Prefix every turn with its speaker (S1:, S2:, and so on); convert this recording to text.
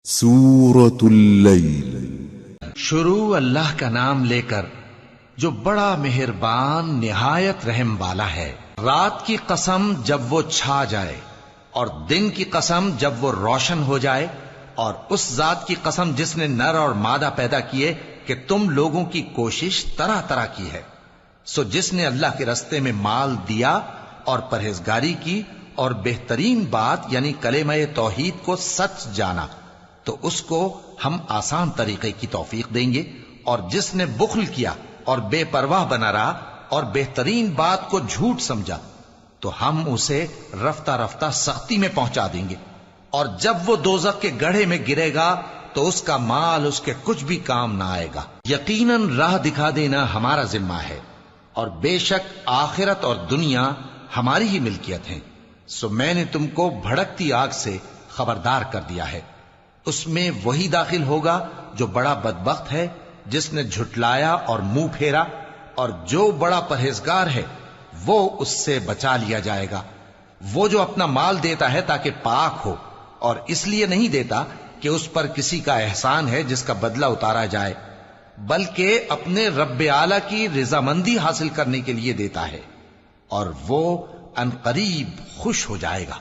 S1: سورة اللیل،
S2: شروع اللہ کا نام لے کر جو بڑا مہربان نہایت رحم والا ہے۔ رات کی قسم جب وہ چھا جائے اور دن کی قسم جب وہ روشن ہو جائے، اور اس ذات کی قسم جس نے نر اور مادہ پیدا کیے کہ تم لوگوں کی کوشش طرح طرح کی ہے۔ سو جس نے اللہ کے رستے میں مال دیا اور پرہیزگاری کی اور بہترین بات یعنی کلمہ توحید کو سچ جانا، تو اس کو ہم آسان طریقے کی توفیق دیں گے، اور جس نے بخل کیا اور بے پرواہ بنا رہا اور بہترین بات کو جھوٹ سمجھا، تو ہم اسے رفتہ رفتہ سختی میں پہنچا دیں گے، اور جب وہ دوزخ کے گڑھے میں گرے گا تو اس کا مال اس کے کچھ بھی کام نہ آئے گا۔ یقیناً راہ دکھا دینا ہمارا ذمہ ہے، اور بے شک آخرت اور دنیا ہماری ہی ملکیت ہیں۔ سو میں نے تم کو بھڑکتی آگ سے خبردار کر دیا ہے، اس میں وہی داخل ہوگا جو بڑا بدبخت ہے، جس نے جھٹلایا اور منہ پھیرا، اور جو بڑا پرہیزگار ہے وہ اس سے بچا لیا جائے گا۔ وہ جو اپنا مال دیتا ہے تاکہ پاک ہو، اور اس لیے نہیں دیتا کہ اس پر کسی کا احسان ہے جس کا بدلہ اتارا جائے، بلکہ اپنے رب اعلی کی رضامندی حاصل کرنے کے لیے دیتا ہے، اور وہ عنقریب خوش ہو جائے گا۔